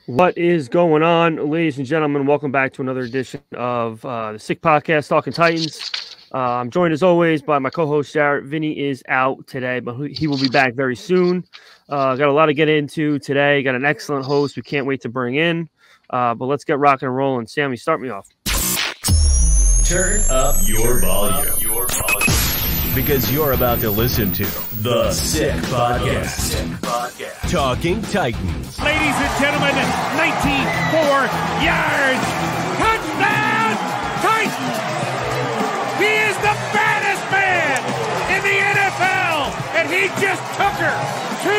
What is going on, ladies and gentlemen? Welcome back to another edition of the Sick Podcast, Talking Titans. I'm joined, as always, by my co-host, Jarrett. Vinny is out today, but he will be back very soon. Got a lot to get into today. Got an excellent host we can't wait to bring in. But let's get rocking and rolling. Sammy, start me off. Turn up your volume. Because you're about to listen to The Sick Podcast. Talking Titans. Ladies and gentlemen, 94 yards. Touchdown, Titans. He is the baddest man in the NFL, and he just took her to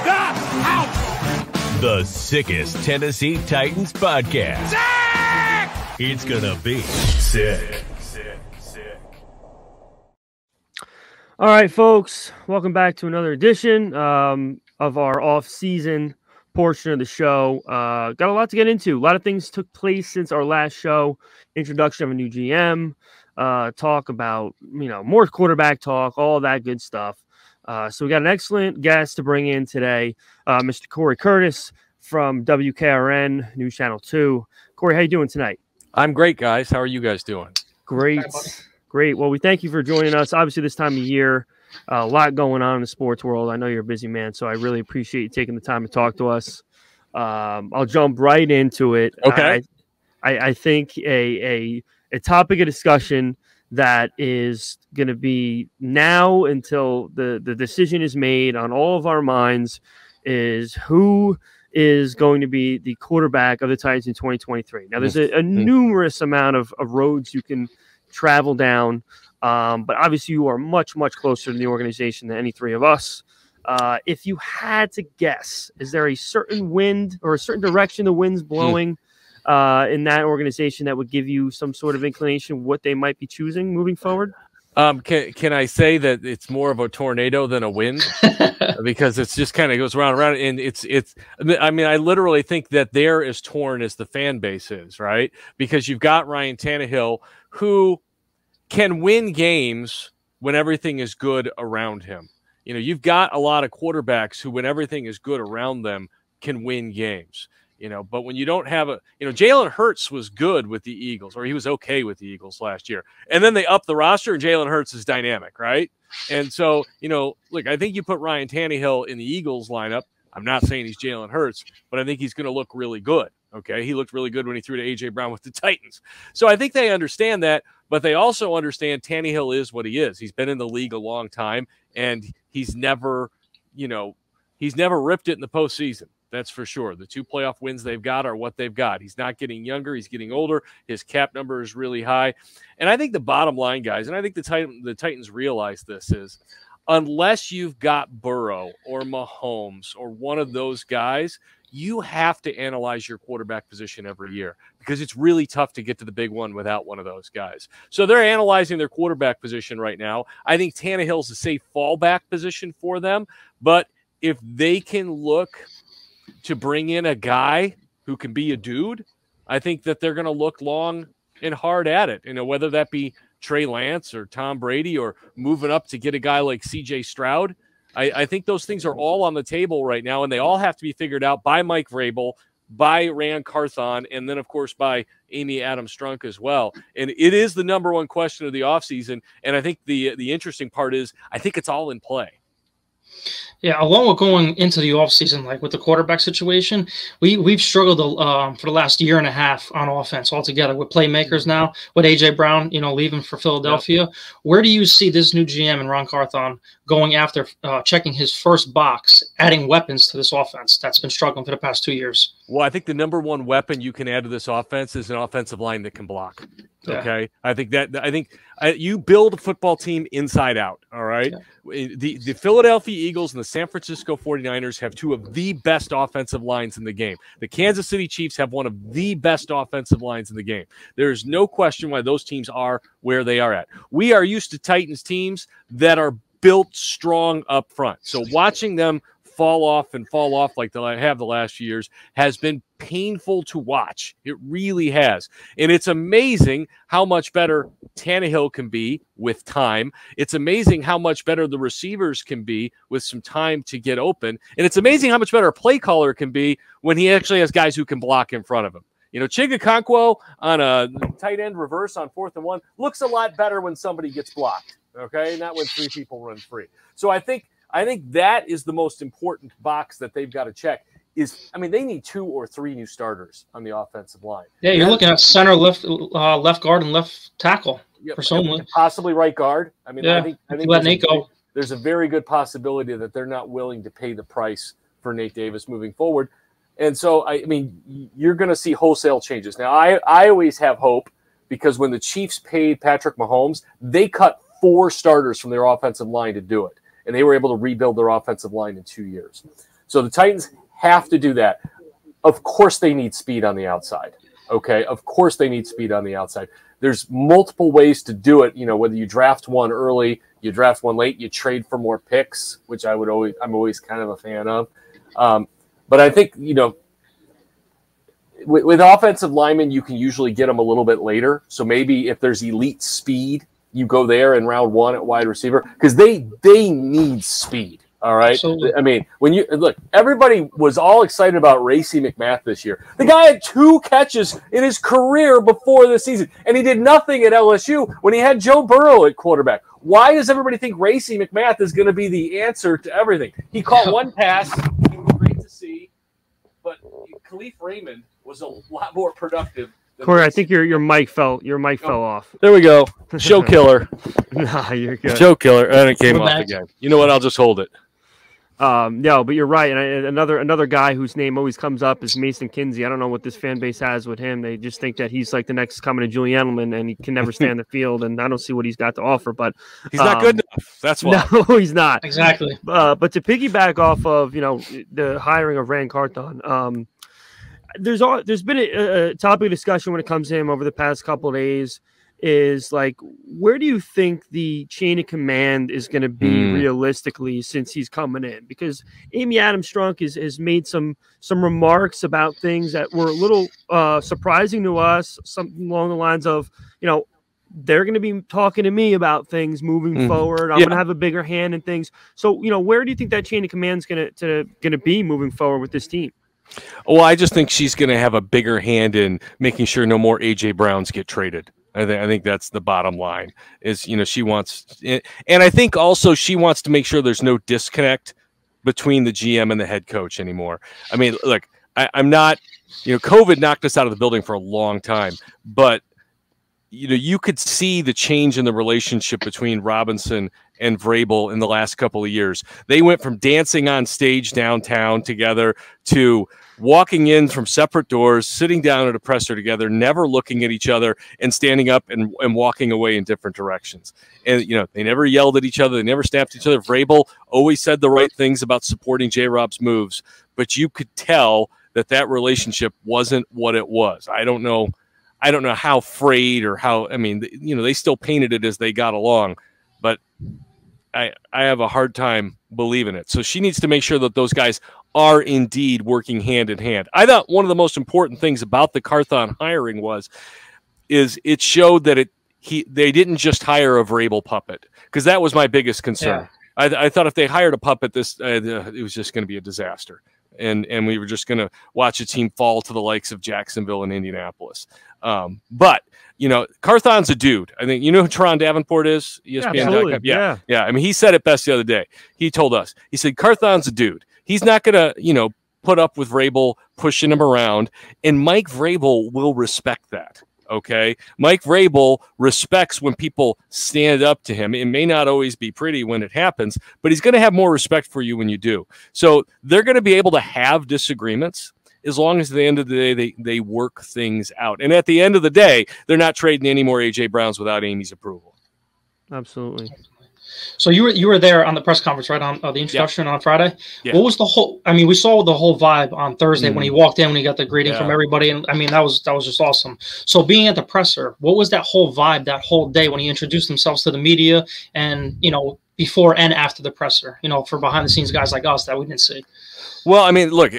the house. The sickest Tennessee Titans podcast. Zach! It's gonna be sick. All right, folks, welcome back to another edition of our off-season portion of the show. Got a lot to get into. A lot of things took place since our last show. Introduction of a new GM, talk about, more quarterback talk, all that good stuff. So we got an excellent guest to bring in today, Mr. Corey Curtis from WKRN, News Channel 2. Corey, how you doing tonight? I'm great, guys. How are you guys doing? Great. Great. Well, we thank you for joining us. Obviously, this time of year, a lot going on in the sports world. I know you're a busy man, so I really appreciate you taking the time to talk to us. I'll jump right into it. Okay. I think a topic of discussion that is going to be now until the decision is made on all of our minds is who is going to be the quarterback of the Titans in 2023. Now, there's a numerous amount of roads you can travel down, but obviously you are much closer to the organization than any three of us. If you had to guess, is there a certain wind or a certain direction the wind's blowing in that organization that would give you some sort of inclination what they might be choosing moving forward? Can I say that it's more of a tornado than a wind? Because it's just kind of goes round and round, and it's. I mean, I literally think that they're as torn as the fan base is, right? Because you've got Ryan Tannehill, who can win games when everything is good around him. You've got a lot of quarterbacks who, when everything is good around them, can win games. But when you don't have Jalen Hurts was good with the Eagles, or he was okay with the Eagles last year. And then they upped the roster, and Jalen Hurts is dynamic, right? And so, look, I think you put Ryan Tannehill in the Eagles lineup. I'm not saying he's Jalen Hurts, but I think he's going to look really good. Okay, he looked really good when he threw to A.J. Brown with the Titans. So I think they understand that, but they also understand Tannehill is what he is. He's been in the league a long time, and he's never ripped it in the postseason. That's for sure. The 2 playoff wins they've got are what they've got. He's not getting younger. He's getting older. His cap number is really high. And I think the bottom line, guys, and I think the Titans realize this is, unless you've got Burrow or Mahomes or one of those guys, you have to analyze your quarterback position every year because it's really tough to get to the big one without one of those guys. So they're analyzing their quarterback position right now. I think Tannehill's a safe fallback position for them, but if they can look to bring in a guy who can be a dude, I think that they're going to look long and hard at it. Whether that be Trey Lance or Tom Brady or moving up to get a guy like C.J. Stroud. I think those things are all on the table right now, and they all have to be figured out by Mike Vrabel, by Rand Carthon, and then, of course, by Amy Adams-Strunk as well. And it is the number one question of the offseason, and I think the interesting part is I think it's all in play. Yeah, along with going into the offseason, like with the quarterback situation, we've struggled for the last year and a half on offense altogether with playmakers now, with A.J. Brown, leaving for Philadelphia. Yep. Where do you see this new GM and Ron Carthon going after checking his first box, adding weapons to this offense that's been struggling for the past 2 years? Well, I think the number one weapon you can add to this offense is an offensive line that can block. Okay. Yeah. I think you build a football team inside out. All right. Yeah. The Philadelphia Eagles and the San Francisco 49ers have 2 of the best offensive lines in the game. The Kansas City Chiefs have one of the best offensive lines in the game. There's no question why those teams are where they are at. We are used to Titans teams that are built strong up front. So watching them fall off like I have the last few years has been painful to watch. It really has. And it's amazing how much better Tannehill can be with time. It's amazing how much better the receivers can be with some time to get open. And it's amazing how much better a play caller can be when he actually has guys who can block in front of him. You know, Chigakonkwo on a tight end reverse on 4th and 1 looks a lot better when somebody gets blocked, okay? Not when 3 people run free. So I think that is the most important box that they've got to check. They need 2 or 3 new starters on the offensive line. Yeah, you're looking at center, left guard, and left tackle. Yeah, personally, possibly right guard. I think let Nate go. There's a very good possibility that they're not willing to pay the price for Nate Davis moving forward. And so, you're going to see wholesale changes. Now, I always have hope because when the Chiefs paid Patrick Mahomes, they cut 4 starters from their offensive line to do it. And they were able to rebuild their offensive line in 2 years. So the Titans have to do that. Of course they need speed on the outside. Okay? Of course they need speed on the outside. There's multiple ways to do it. You know, whether you draft one early, you draft one late, you trade for more picks, which I'm always kind of a fan of. But I think, with offensive linemen, you can usually get them a little bit later. So maybe if there's elite speed, you go there in round 1 at wide receiver because they need speed. All right. Absolutely. When you look, everybody was all excited about Racey McMath this year. The guy had 2 catches in his career before the season, and he did nothing at LSU when he had Joe Burrow at quarterback. Why does everybody think Racey McMath is going to be the answer to everything? He caught 1 pass. Great to see. But Khalif Raymond was a lot more productive. Corey, I think your mic fell off. There we go. Show killer. Nah, you're good. Show killer, and it came off again. You know what? I'll just hold it. No, but you're right. And another guy whose name always comes up is Mason Kinsey. I don't know what this fan base has with him. They just think that he's like the next coming to Julian Edelman, and he can never stand the field. And I don't see what he's got to offer. But he's not good enough. That's why. No, he's not. Exactly. But to piggyback off of the hiring of Rand Carthon, there's been a topic of discussion when it comes to him over the past couple of days. Is like, where do you think the chain of command is going to be realistically since he's coming in? Because Amy Adams-Strunk has made some remarks about things that were a little surprising to us, something along the lines of, they're going to be talking to me about things moving forward. I'm going to have a bigger hand in things. So, where do you think that chain of command is going to be moving forward with this team? Well, I just think she's going to have a bigger hand in making sure no more A.J. Browns get traded. I think that's the bottom line is, she wants, and I think also she wants to make sure there's no disconnect between the GM and the head coach anymore. Look, I'm not, COVID knocked us out of the building for a long time, but you could see the change in the relationship between Robinson and Vrabel in the last couple of years. They went from dancing on stage downtown together to walking in from separate doors, sitting down at a presser together, never looking at each other, and standing up and walking away in different directions. And, they never yelled at each other. They never snapped at each other. Vrabel always said the right things about supporting J-Rob's moves, but you could tell that relationship wasn't what it was. I don't know how frayed or how, they still painted it as they got along, but I have a hard time believing it. So she needs to make sure that those guys are indeed working hand in hand. I thought one of the most important things about the Carthon hiring is it showed that they didn't just hire a Vrabel puppet, because that was my biggest concern. Yeah. I thought if they hired a puppet, it was just going to be a disaster. And we were just going to watch a team fall to the likes of Jacksonville and Indianapolis. But Carthon's a dude. I think, who Teron Davenport is? ESPN.com. Yeah. He said it best the other day. He told us, he said, Carthon's a dude. He's not going to, put up with Vrabel pushing him around. And Mike Vrabel will respect that. Okay. Mike Vrabel respects when people stand up to him. It may not always be pretty when it happens, but he's going to have more respect for you when you do. So they're going to be able to have disagreements as long as at the end of the day, they work things out. And at the end of the day, they're not trading any more A.J. Browns without Amy's approval. Absolutely. So you were there on the press conference, right, on the introduction on Friday? Yeah. What was the whole – we saw the whole vibe on Thursday when he walked in, when he got the greeting from everybody. And, that was just awesome. So being at the presser, what was that whole vibe that whole day when he introduced himself to the media and, before and after the presser, for behind the scenes guys like us that we didn't see. Well, I mean, look,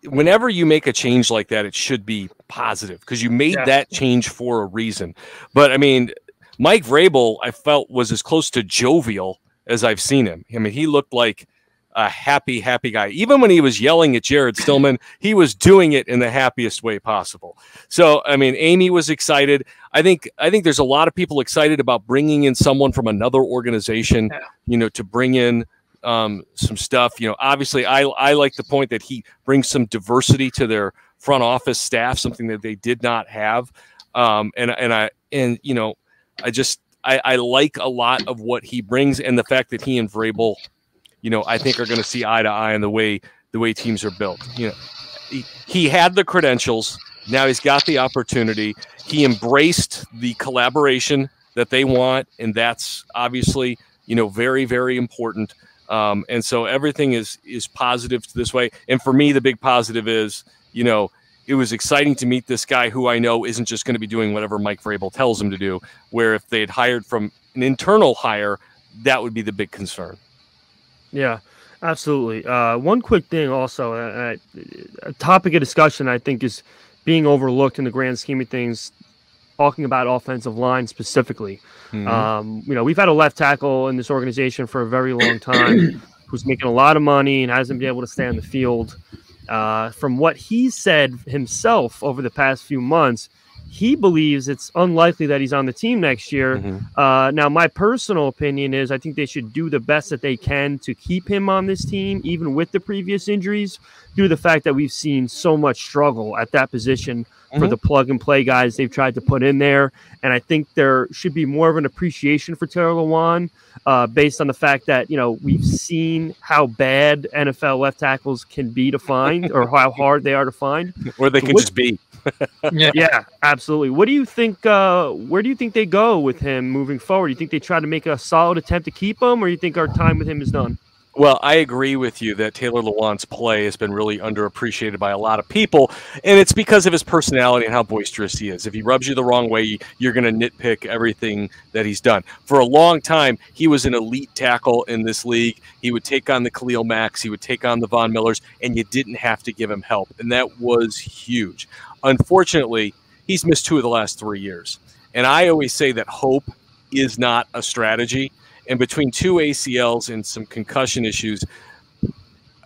whenever you make a change like that, it should be positive because you made that change for a reason. But I mean, Mike Vrabel, I felt, was as close to jovial as I've seen him. I mean, he looked like a happy guy. Even when he was yelling at Jared Stillman, he was doing it in the happiest way possible. So, I mean, Amy was excited. I think there's a lot of people excited about bringing in someone from another organization, to bring in some stuff. Obviously, I like the point that he brings some diversity to their front office staff, something that they did not have. I like a lot of what he brings, and the fact that he and Vrabel, I think are going to see eye to eye on the way teams are built. He had the credentials. Now he's got the opportunity. He embraced the collaboration that they want, and that's obviously, very, very important. And so everything is positive this way. And for me, the big positive is, it was exciting to meet this guy who I know isn't just going to be doing whatever Mike Vrabel tells him to do, where if they had hired from an internal hire, that would be the big concern. Yeah, absolutely. One quick thing also, a topic of discussion I think is being overlooked in the grand scheme of things, talking about offensive line specifically. Mm-hmm. We've had a left tackle in this organization for a very long time who's making a lot of money and hasn't been able to stay on the field. From what he said himself over the past few months, he believes it's unlikely that he's on the team next year. Mm-hmm. Now, my personal opinion is I think they should do the best that they can to keep him on this team, even with the previous injuries, due to the fact that we've seen so much struggle at that position for the plug-and-play guys they've tried to put in there. And I think there should be more of an appreciation for Taylor Lewan based on the fact that, we've seen how bad NFL left tackles can be to find or how hard they are to find. Or they can just be. Yeah, absolutely. What do you think? Where do you think they go with him moving forward? Do you think they try to make a solid attempt to keep him, or do you think our time with him is done? Well, I agree with you that Taylor Lewan's play has been really underappreciated by a lot of people, and it's because of his personality and how boisterous he is. If he rubs you the wrong way, you're going to nitpick everything that he's done. For a long time, he was an elite tackle in this league. He would take on the Khalil Macks, he would take on the Von Millers, and you didn't have to give him help, and that was huge. Unfortunately, he's missed 2 of the last 3 years, and I always say that hope is not a strategy. And between 2 ACLs and some concussion issues,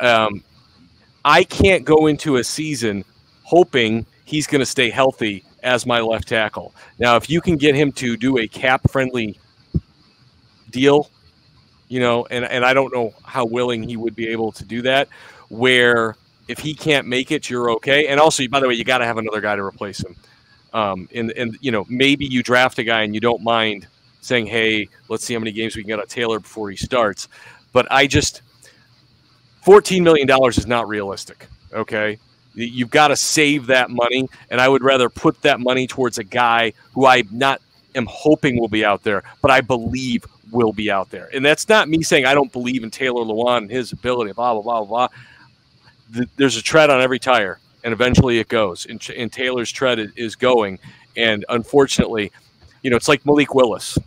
I can't go into a season hoping he's going to stay healthy as my left tackle. Now, if you can get him to do a cap-friendly deal, and I don't know how willing he would be able to do that, where if he can't make it, you're okay. And also, by the way, you got to have another guy to replace him. Maybe you draft a guy and you don't mind saying, hey, let's see how many games we can get on Taylor before he starts. But $14 million is not realistic, okay? You've got to save that money, and I would rather put that money towards a guy who I am hoping will be out there, but I believe will be out there. And that's not me saying I don't believe in Taylor Lewan and his ability, blah, blah, blah, blah. There's a tread on every tire, and eventually it goes. And Taylor's tread is going, and unfortunately, it's like Malik Willis.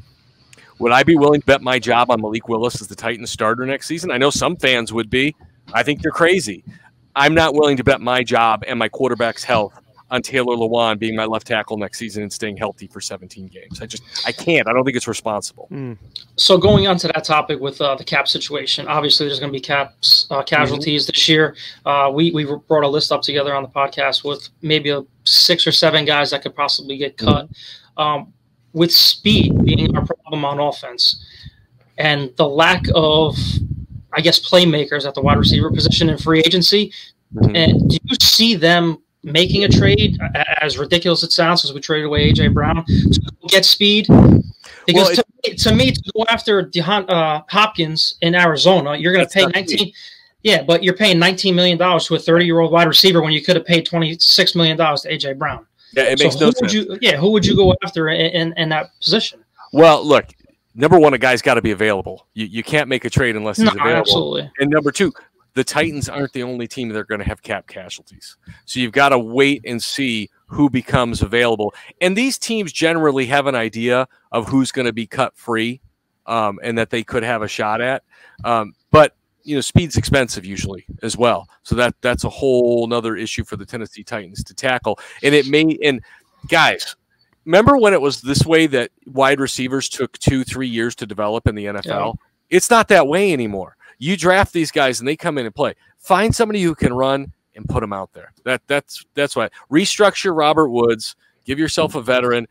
Would I be willing to bet my job on Malik Willis as the Titans starter next season? I know some fans would be. I think they're crazy. I'm not willing to bet my job and my quarterback's health on Taylor Lewan being my left tackle next season and staying healthy for 17 games. I can't. I don't think it's responsible. So going on to that topic with the cap situation, obviously there's going to be casualties this year. We brought a list up together on the podcast with maybe 6 or 7 guys that could possibly get cut. With speed being our problem on offense and the lack of, I guess, playmakers at the wide receiver position in free agency, and do you see them making a trade, as ridiculous it sounds, as we traded away A.J. Brown, to get speed? Because to me, to go after Hopkins in Arizona, you're going to pay $19 Yeah, but you're paying $19 million to a 30-year-old wide receiver when you could have paid $26 million to A.J. Brown. Yeah, it makes no sense. Who would you go after in that position? Well, look, number one, a guy's got to be available. You can't make a trade unless he's available. Absolutely. And number two, the Titans aren't the only team that are going to have cap casualties. So you've got to wait and see who becomes available. And these teams generally have an idea of who's going to be cut free and that they could have a shot at. But speed's expensive usually as well, so that's a whole nother issue for the Tennessee Titans to tackle. And guys, remember when it was this way that wide receivers took 2-3 years to develop in the NFL? Yeah. It's not that way anymore. You draft these guys and they come in and play. Find somebody who can run and put them out there. That's why. Restructure Robert Woods. Give yourself a veteran.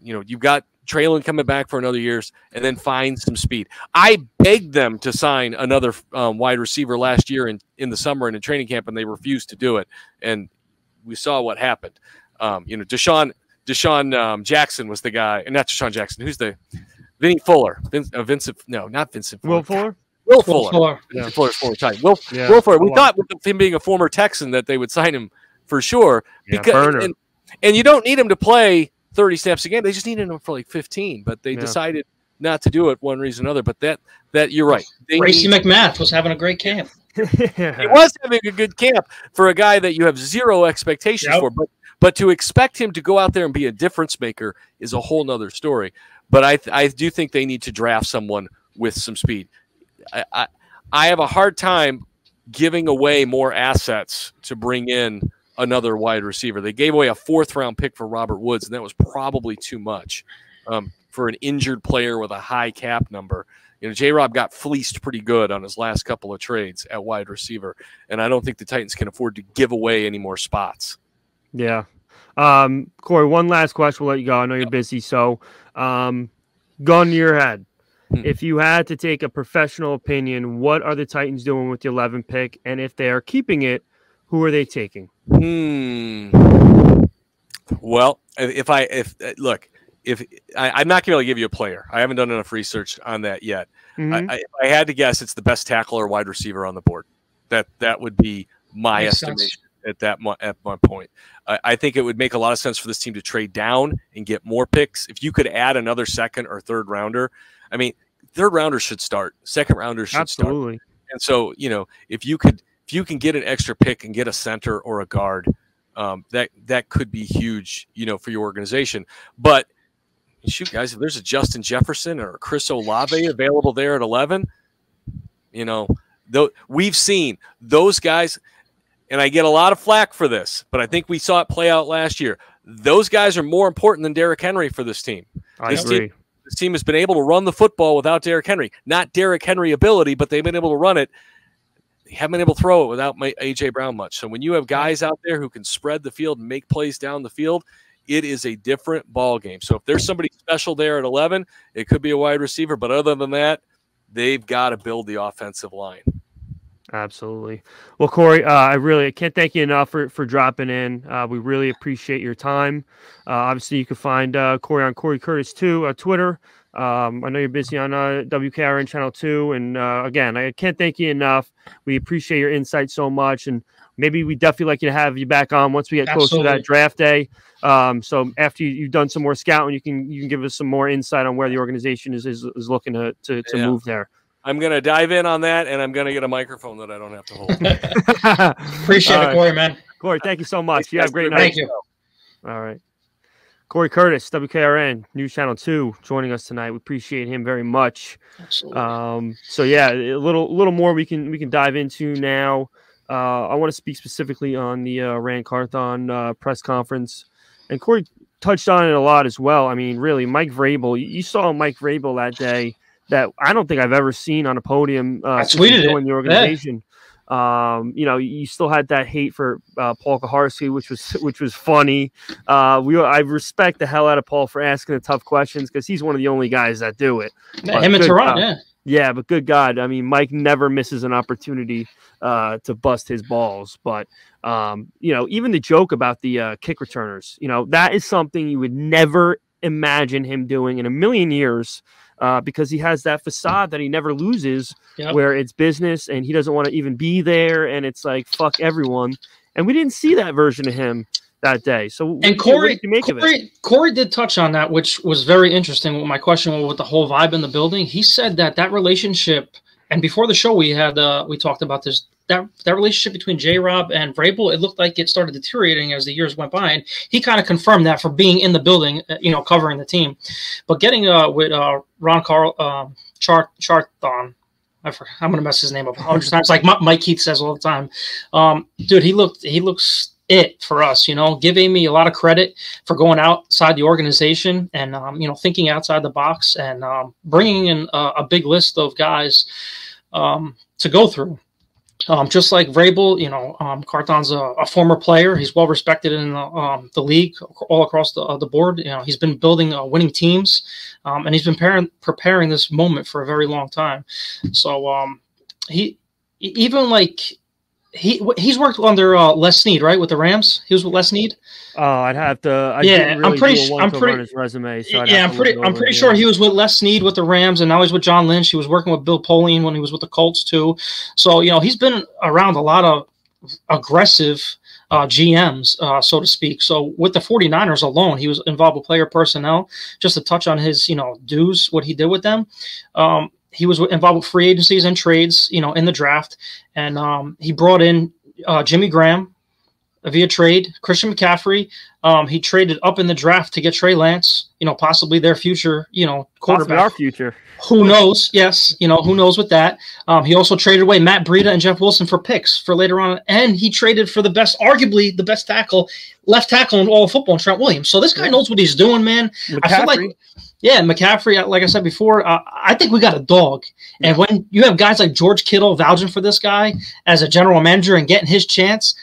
You've got Traylon coming back for another year, and then find some speed. I begged them to sign another wide receiver last year in the summer and in training camp, and they refused to do it. And we saw what happened. Deshaun Jackson was the guy, and not Deshaun Jackson. Who's the Vinny Fuller? Vincent? No, not Vincent Fuller. Will Fuller. Will Fuller. Yeah. Fuller's former Titan. Will Fuller. We thought with him being a former Texan that they would sign him for sure. Yeah, and you don't need him to play 30 snaps a game. They just needed him for like 15, but they decided not to do it one reason or another. But that you're right. Racy McMath was having a great camp. He was having a good camp for a guy that you have zero expectations for. But to expect him to go out there and be a difference maker is a whole nother story. But I do think they need to draft someone with some speed. I have a hard time giving away more assets to bring in another wide receiver. They gave away a 4th-round pick for Robert Woods, and that was probably too much for an injured player with a high cap number. J-Rob got fleeced pretty good on his last couple of trades at wide receiver, and I don't think the Titans can afford to give away any more spots. Yeah. Corey, one last question. We'll let you go. I know you're busy. So, gun to your head. If you had to take a professional opinion, what are the Titans doing with the 11th pick? And if they are keeping it, who are they taking? Well, I'm not going to be able to give you a player. I haven't done enough research on that yet. Mm-hmm. If I had to guess, it's the best tackle or wide receiver on the board. That would be my estimation at my point. I think it would make a lot of sense for this team to trade down and get more picks. If you could add another 2nd or 3rd rounder, I mean, 3rd rounders should start. 2nd rounders should Absolutely. start. And so, if you can get an extra pick and get a center or a guard, that could be huge, for your organization. But shoot, guys, if there's a Justin Jefferson or a Chris Olave available there at 11, we've seen those guys, and I get a lot of flack for this, but I think we saw it play out last year. Those guys are more important than Derrick Henry for this team. I agree. This team has been able to run the football without Derrick Henry. Not Derrick Henry ability, but they've been able to run it. They haven't been able to throw it without A.J. Brown much. So when you have guys out there who can spread the field and make plays down the field, it is a different ball game. So if there's somebody special there at 11, it could be a wide receiver. But other than that, they've got to build the offensive line. Absolutely. Well, Corey, I can't thank you enough for dropping in. We really appreciate your time. Obviously, you can find Corey on Corey Curtis 2 Twitter. I know you're busy on WKRN Channel 2. And again, I can't thank you enough. We appreciate your insight so much. And maybe we definitely like to have you back on once we get closer to that draft day. So after you've done some more scouting, you can give us some more insight on where the organization is looking to move there. I'm going to dive in on that, and I'm going to get a microphone that I don't have to hold. Appreciate it, Corey, man. Corey, thank you so much. You have a great night. Thank you. All right. Corey Curtis, WKRN, News Channel 2, joining us tonight. We appreciate him very much. Absolutely. So, yeah, a little more we can dive into now. I want to speak specifically on the Rand Carthon press conference. And Corey touched on it a lot as well. I mean, really, Mike Vrabel, you saw Mike Vrabel that day that I don't think I've ever seen on a podium since he joined the organization. Yeah. You still had that hate for Paul Kaharski, which was funny. I respect the hell out of Paul for asking the tough questions because he's one of the only guys that do it. Him and Toronto, yeah, but good God, I mean, Mike never misses an opportunity to bust his balls. But even the joke about the kick returners, that is something you would never imagine him doing in a million years. Because he has that facade that he never loses, where it's business and he doesn't want to even be there, and it's like fuck everyone. And we didn't see that version of him that day. So, and Corey did touch on that, which was very interesting. My question was with the whole vibe in the building. He said that relationship, and before the show we talked about this. That relationship between J-Rob and Vrabel, it looked like it started deteriorating as the years went by, and he kind of confirmed that for being in the building, covering the team. But getting with Ron Charthon. I'm gonna mess his name up 100 times, like Mike Keith says all the time. Dude, he looks it for us. Give Amy a lot of credit for going outside the organization and thinking outside the box and bringing in a big list of guys to go through. Just like Vrabel, Carthon's a former player. He's well respected in the league all across the board. He's been building winning teams, and he's been preparing this moment for a very long time. So he's worked under Les Snead, right, with the Rams. He was with Les Snead. Oh, I'd have to. I'm pretty on his resume. So I'm pretty sure he was with Les Snead with the Rams, and now he's with John Lynch. He was working with Bill Polian when he was with the Colts too. So he's been around a lot of aggressive GMs, so to speak. So with the 49ers alone, he was involved with player personnel. Just to touch on his dues, what he did with them. He was involved with free agencies and trades, in the draft, and he brought in Jimmy Graham via trade, Christian McCaffrey. He traded up in the draft to get Trey Lance, possibly their future, quarterback. Possibly our future. Who knows? Yes, who knows with that. He also traded away Matt Breida and Jeff Wilson for picks for later on, and he traded for arguably the best left tackle in all of football, Trent Williams. So this guy knows what he's doing, man. McCaffrey. I feel like, McCaffrey, like I said before, I think we got a dog. And when you have guys like George Kittle vouching for this guy as a general manager and getting his chance,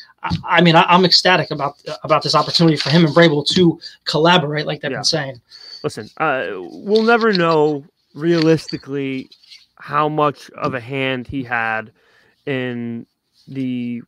I'm ecstatic about this opportunity for him and Vrabel to collaborate, like they've been saying. Listen, we'll never know realistically how much of a hand he had in the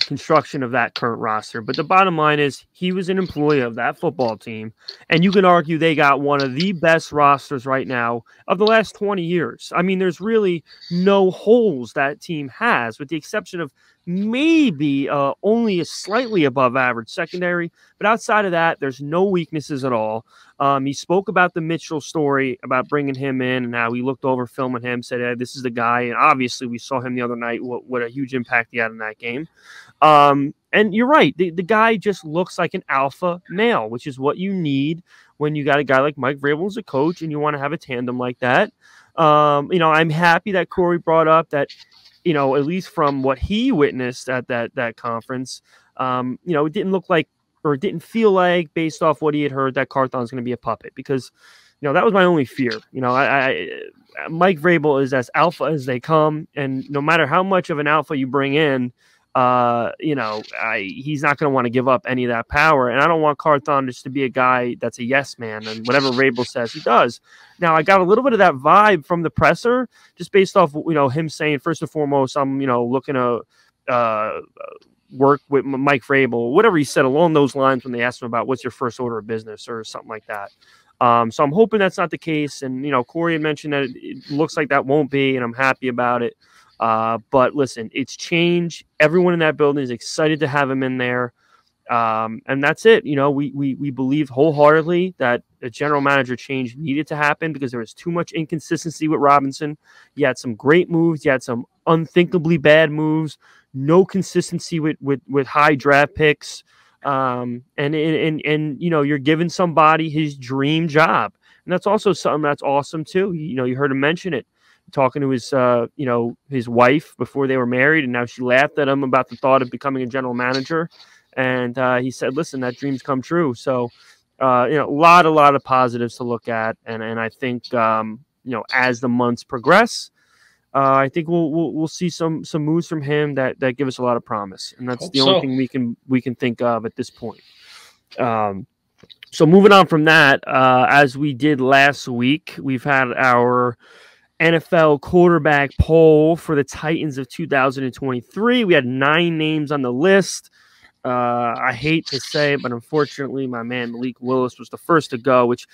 construction of that current roster, but the bottom line is he was an employee of that football team, and you can argue they got one of the best rosters right now of the last 20 years. I mean, there's really no holes that team has, with the exception of maybe only a slightly above average secondary, but outside of that, there's no weaknesses at all. He spoke about the Mitchell story, about bringing him in, and how he looked over filming him, said, hey, this is the guy. And obviously we saw him the other night, what a huge impact he had in that game. And you're right. The guy just looks like an alpha male, which is what you need when you got a guy like Mike Vrabel as a coach and you want to have a tandem like that. I'm happy that Corey brought up that, at least from what he witnessed at that conference, it didn't look like, or it didn't feel like, based off what he had heard, that Carthon's going to be a puppet, because, that was my only fear. Mike Vrabel is as alpha as they come, and no matter how much of an alpha you bring in, he's not going to want to give up any of that power. And I don't want Carthon just to be a guy that's a yes man, and whatever Vrabel says, he does. Now, I got a little bit of that vibe from the presser, just based off, him saying, first and foremost, I'm, looking to work with Mike Vrabel, whatever he said along those lines when they asked him about what's your first order of business or something like that. So I'm hoping that's not the case. And, Corey had mentioned that it looks like that won't be, and I'm happy about it. But listen, it's change. Everyone in that building is excited to have him in there. And that's it. We believe wholeheartedly that a general manager change needed to happen because there was too much inconsistency with Robinson. You had some great moves. You had some unthinkably bad moves. No consistency with high draft picks. And you're giving somebody his dream job. And that's also something that's awesome too. You heard him mention it, talking to his wife before they were married, and now she laughed at him about the thought of becoming a general manager. And he said, listen, that dream's come true. So, a lot of positives to look at. And I think, as the months progress, I think we'll see some moves from him that give us a lot of promise. And that's the only thing we can think of at this point. So moving on from that, as we did last week, we've had our NFL quarterback poll for the Titans of 2023. We had 9 names on the list. I hate to say it, but unfortunately, my man Malik Willis was the first to go, which,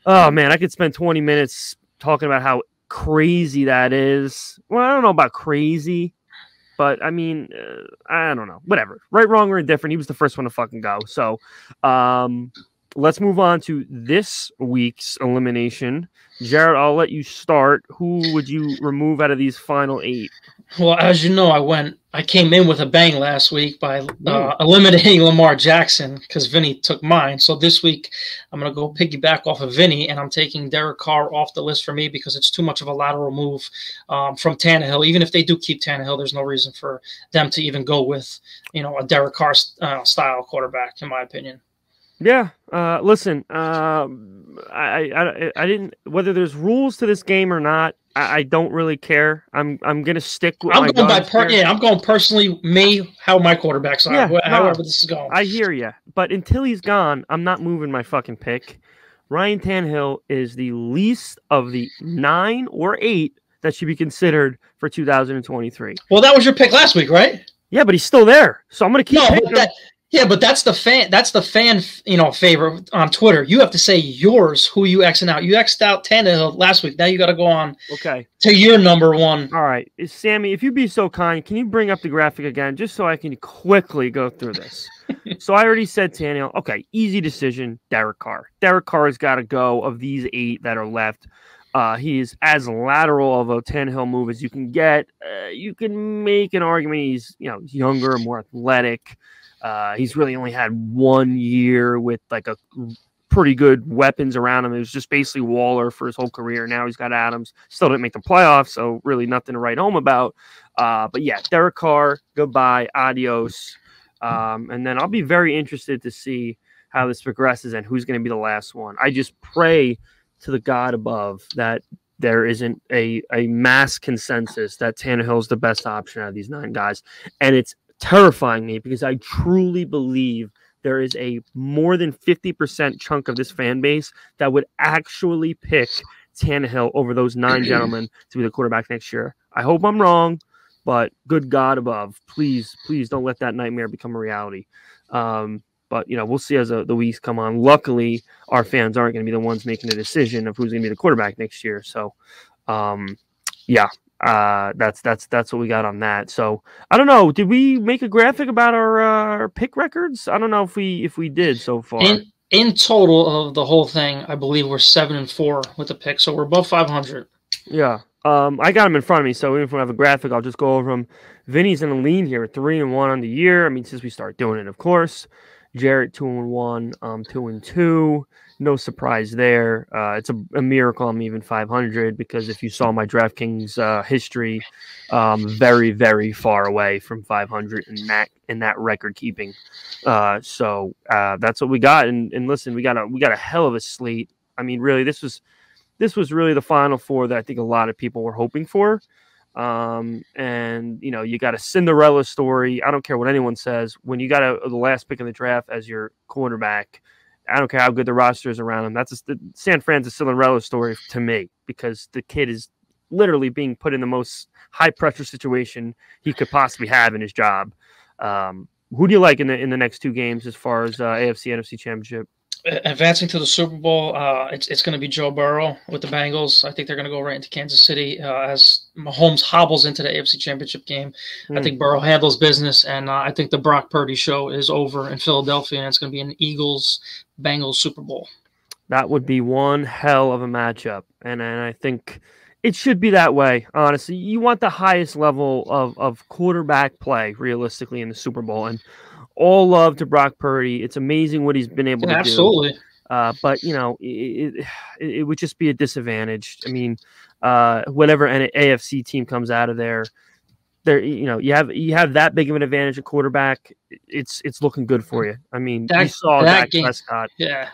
oh man, I could spend 20 minutes talking about how crazy that is. Well, I don't know about crazy, but I mean, I don't know. Whatever. Right, wrong, or indifferent. He was the first one to fucking go. So let's move on to this week's elimination. Jared, I'll let you start. Who would you remove out of these final 8? Well, as you know, I came in with a bang last week by eliminating Lamar Jackson because Vinny took mine. So this week, I'm going to go piggyback off of Vinny, and I'm taking Derek Carr off the list for me because it's too much of a lateral move from Tannehill. Even if they do keep Tannehill, there's no reason for them to even go with, a Derek Carr style quarterback, in my opinion. Yeah. Listen, I didn't, whether there's rules to this game or not, I don't really care. I'm gonna stick with. I'm going personally. How my quarterbacks are. However this is going. I hear you, but until he's gone, I'm not moving my fucking pick. Ryan Tannehill is the least of the 9 or 8 that should be considered for 2023. Well, that was your pick last week, right? Yeah, but he's still there, so I'm gonna keep picking him. Yeah, but that's the fan, favorite on Twitter. You have to say yours, who you Xing out. You X'd out Tannehill last week. Now you got to go on to your number one. All right. Sammy, if you'd be so kind, can you bring up the graphic again just so I can quickly go through this? So I already said Tannehill. Okay, easy decision, Derek Carr. Derek Carr's got to go of these 8 that are left. He's as lateral of a Tannehill move as you can get. You can make an argument he's younger, more athletic. He's really only had 1 year with like a pretty good weapons around him. It was just basically Waller for his whole career. Now he's got Adams. Still didn't make the playoffs, so really nothing to write home about. But yeah, Derek Carr, goodbye, adios. And then I'll be very interested to see how this progresses and who's going to be the last one. I just pray to the God above that there isn't a mass consensus that Tannehill's the best option out of these 9 guys. And it's terrifying me because I truly believe there is a more than 50% chunk of this fan base that would actually pick Tannehill over those 9 gentlemen to be the quarterback next year. I hope I'm wrong, but good God above, please don't let that nightmare become a reality. But we'll see as the weeks come on. Luckily, our fans aren't going to be the ones making the decision of who's going to be the quarterback next year. So, yeah. That's what we got on that. So I don't know. Did we make a graphic about our pick records? I don't know if we did so far. In total of the whole thing, I believe we're 7-4 with the pick, so we're above 500. Yeah. I got them in front of me, so even if we have a graphic, I'll just go over them. Vinny's in a lean here, 3-1 on the year. I mean, since we start doing it, of course. Jarrett 2-1, 2-2. No surprise there. It's a miracle I'm even 500 because if you saw my DraftKings history, very, very far away from 500 in that record keeping. So that's what we got. And listen, we got a hell of a slate. I mean, really, this was really the Final Four that I think a lot of people were hoping for. And you got a Cinderella story. I don't care what anyone says. When you got the last pick in the draft as your quarterback, I don't care how good the roster is around him. That's the San Francisco Cinderella story to me because the kid is literally being put in the most high pressure situation he could possibly have in his job. Who do you like in the next 2 games as far as AFC NFC Championship? Advancing to the Super Bowl, it's going to be Joe Burrow with the Bengals. I think they're going to go right into Kansas City as Mahomes hobbles into the AFC Championship game. I think Burrow handles business, and I think the Brock Purdy show is over in Philadelphia, and it's going to be an Eagles-Bengals Super Bowl. That would be one hell of a matchup, and I think it should be that way, honestly. You want the highest level of quarterback play, realistically, in the Super Bowl, and all love to Brock Purdy. It's amazing what he's been able to do. Absolutely. But, it would just be a disadvantage. I mean, whatever AFC team comes out of there, you have that big of an advantage at quarterback. It's looking good for you. I mean, you saw that Prescott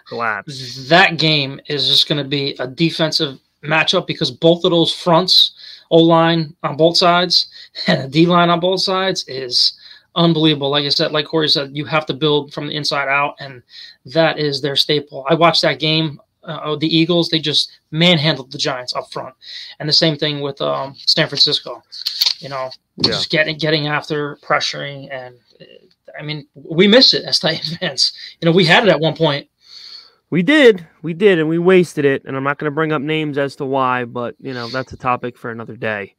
collapse. That game is just going to be a defensive matchup because both of those fronts, O-line on both sides and D-line on both sides, is unbelievable. Like I said, like Corey said, you have to build from the inside out, and that is their staple. I watched that game. The Eagles, they just manhandled the Giants up front. And the same thing with San Francisco. Just getting after, pressuring, and I mean, we miss it as Titan fans. We had it at one point. We did, and we wasted it. And I'm not going to bring up names as to why, but that's a topic for another day.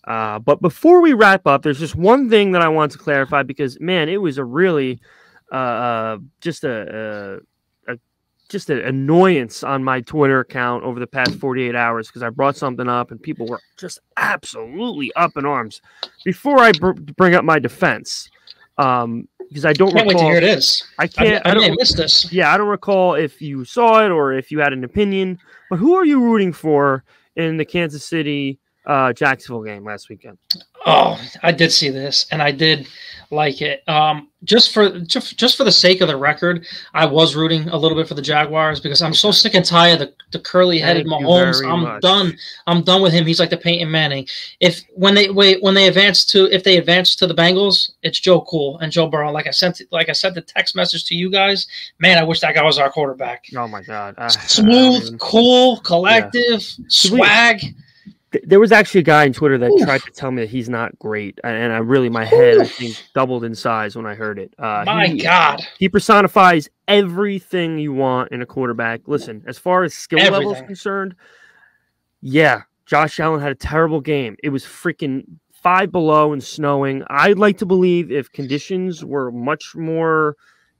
But before we wrap up, there's just one thing that I want to clarify because, man, it was a really just a just an annoyance on my Twitter account over the past 48 hours because I brought something up and people were just absolutely up in arms. Before I bring up my defense, because I don't can't recall. wait to hear it is. I can't. I didn't miss this. Yeah, I don't recall if you saw it or if you had an opinion. But who are you rooting for in the Kansas City Jacksonville game last weekend? Oh, I did see this, and I did like it. Just for the sake of the record, I was rooting a little bit for the Jaguars because I'm so sick and tired of the curly-headed Mahomes. I'm done. I'm done with him. He's like the Peyton Manning. If they advance to the Bengals, it's Joe Cool and Joe Burrow. Like I sent the text message to you guys. Man, I wish that guy was our quarterback. Oh my God, smooth, cool, collective, swag. There was actually a guy on Twitter that tried to tell me that he's not great, and my head, I think, doubled in size when I heard it. My God. He personifies everything you want in a quarterback. Listen, as far as skill level is concerned, yeah, Josh Allen had a terrible game. It was freaking 5 below and snowing. I'd like to believe if conditions were much more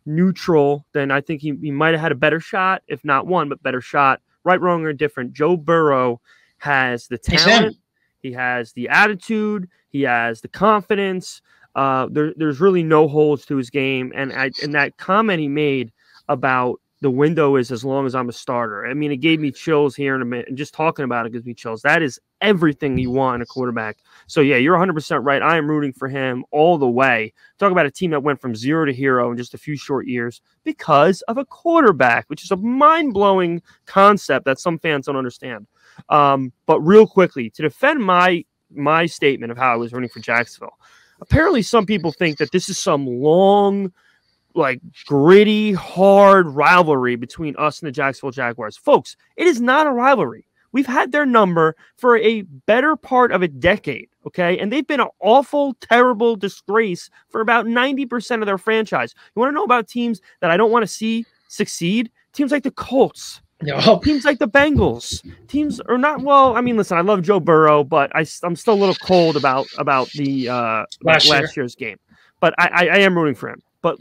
neutral, then I think he might have had a better shot, if not one, but better shot. Right, wrong, or indifferent. Joe Burrow has the talent, he has the attitude, he has the confidence. There's really no holes to his game, and that comment he made about the window is as long as I'm a starter. I mean, it gave me chills here in a minute, and just talking about it gives me chills. That is everything you want in a quarterback. So yeah, you're 100% right. I am rooting for him all the way. Talk about a team that went from 0 to hero in just a few short years because of a quarterback, which is a mind-blowing concept that some fans don't understand. But real quickly, to defend my statement of how I was rooting for Jacksonville, apparently some people think that this is some long, like gritty, hard rivalry between us and the Jacksonville Jaguars. Folks, it is not a rivalry. We've had their number for a better part of a decade, okay? And they've been an awful, terrible disgrace for about 90% of their franchise. You want to know about teams that I don't want to see succeed? Teams like the Colts. Teams like the Bengals. Teams are not well. I mean, listen, I love Joe Burrow, but I'm still a little cold about the last year's game. But I am rooting for him. But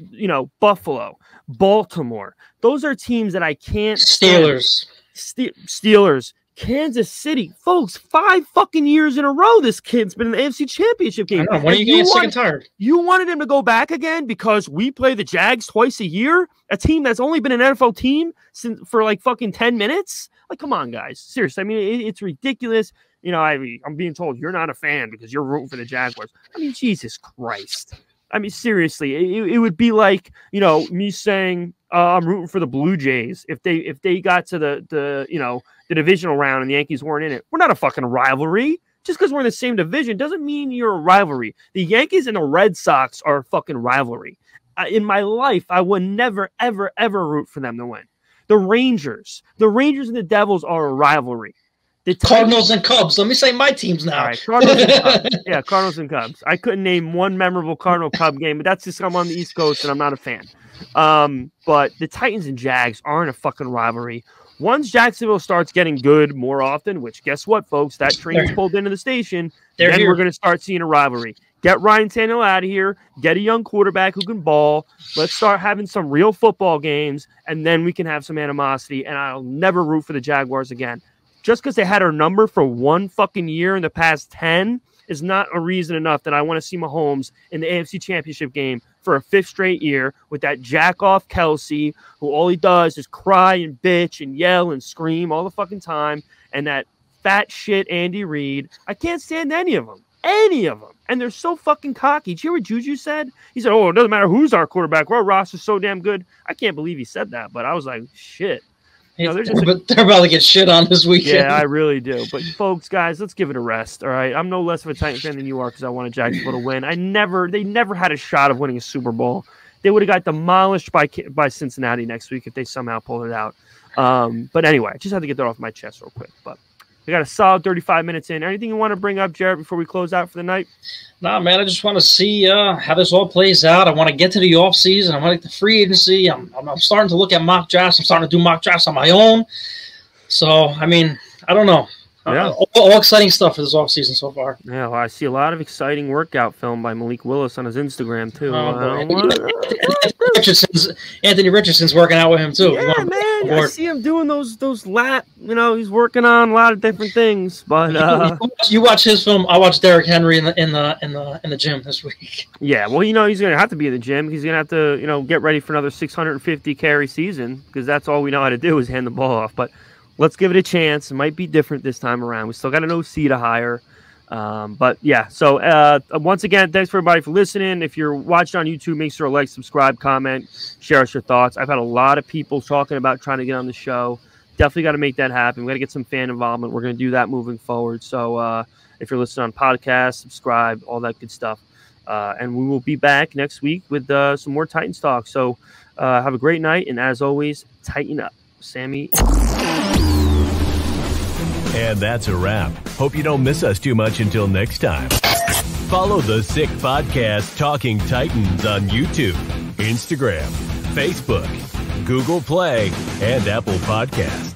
Buffalo, Baltimore, those are teams that I can't. Steelers, Kansas City, folks, 5 fucking years in a row. This kid's been in the AFC Championship game. When are you getting sick and tired? You wanted him to go back again because we play the Jags twice a year, a team that's only been an NFL team for like fucking 10 minutes. Like, come on, guys, seriously. I mean, it's ridiculous. I'm being told you're not a fan because you're rooting for the Jaguars. I mean, Jesus Christ. I mean, seriously, it would be like me saying I'm rooting for the Blue Jays if they got to the divisional round and the Yankees weren't in it. We're not a fucking rivalry. Just because we're in the same division doesn't mean you're a rivalry. The Yankees and the Red Sox are a fucking rivalry. In my life, I would never, ever, ever root for them to win. The Rangers and the Devils are a rivalry. The Cardinals and Cubs. Let me say my teams now. All right, Cardinals and Cubs. Yeah, Cardinals and Cubs. I couldn't name one memorable Cardinal Cub game, but that's just I'm on the East Coast and I'm not a fan. But the Titans and Jags aren't a fucking rivalry. Once Jacksonville starts getting good more often, which guess what, folks? That train's pulled into the station. Then we're going to start seeing a rivalry. Get Ryan Tannehill out of here. Get a young quarterback who can ball. Let's start having some real football games, and then we can have some animosity, and I'll never root for the Jaguars again. Just because they had our number for 1 fucking year in the past 10 is not a reason enough that I want to see Mahomes in the AFC Championship game for a 5th straight year with that jack-off Kelsey, who all he does is cry and bitch and yell and scream all the fucking time, and that fat shit Andy Reid. I can't stand any of them. Any of them. And they're so fucking cocky. Did you hear what Juju said? He said, it doesn't matter who's our quarterback. Our roster's so damn good. I can't believe he said that, but I was like, shit. But they're about to get shit on this weekend. Yeah, I really do. But folks, guys, let's give it a rest. All right, I'm no less of a Titan fan than you are because I wanted Jacksonville to win. They never had a shot of winning a Super Bowl. They would have got demolished by Cincinnati next week if they somehow pulled it out. But anyway, I just had to get that off my chest real quick. But we got a solid 35 minutes in. Anything you want to bring up, Jared, before we close out for the night? Nah, man, I just want to see how this all plays out. I want to get to the offseason. I want to get the free agency. I'm starting to look at mock drafts. I'm starting to do mock drafts on my own. So, I mean, I don't know. Yeah. All exciting stuff for this offseason so far. Yeah, well, I see a lot of exciting workout film by Malik Willis on his Instagram too. Anthony Richardson's working out with him too. Yeah, man, I see him doing those lat. He's working on a lot of different things. But you watch his film. I watched Derrick Henry in the gym this week. Yeah, well, he's going to have to be in the gym. He's going to have to get ready for another 650 carry season because that's all we know how to do is hand the ball off. But let's give it a chance. It might be different this time around. We still got an OC to hire. But yeah, so once again, thanks for everybody for listening. If you're watching on YouTube, make sure to like, subscribe, comment, share us your thoughts. I've had a lot of people talking about trying to get on the show. Definitely got to make that happen. We got to get some fan involvement. We're going to do that moving forward. So if you're listening on podcast, subscribe, all that good stuff. And we will be back next week with some more Titans talk. So have a great night. And as always, tighten up. Sammy. And that's a wrap. Hope you don't miss us too much until next time. Follow the Sick Podcast Talking Titans on YouTube, Instagram, Facebook, Google Play, and Apple Podcasts.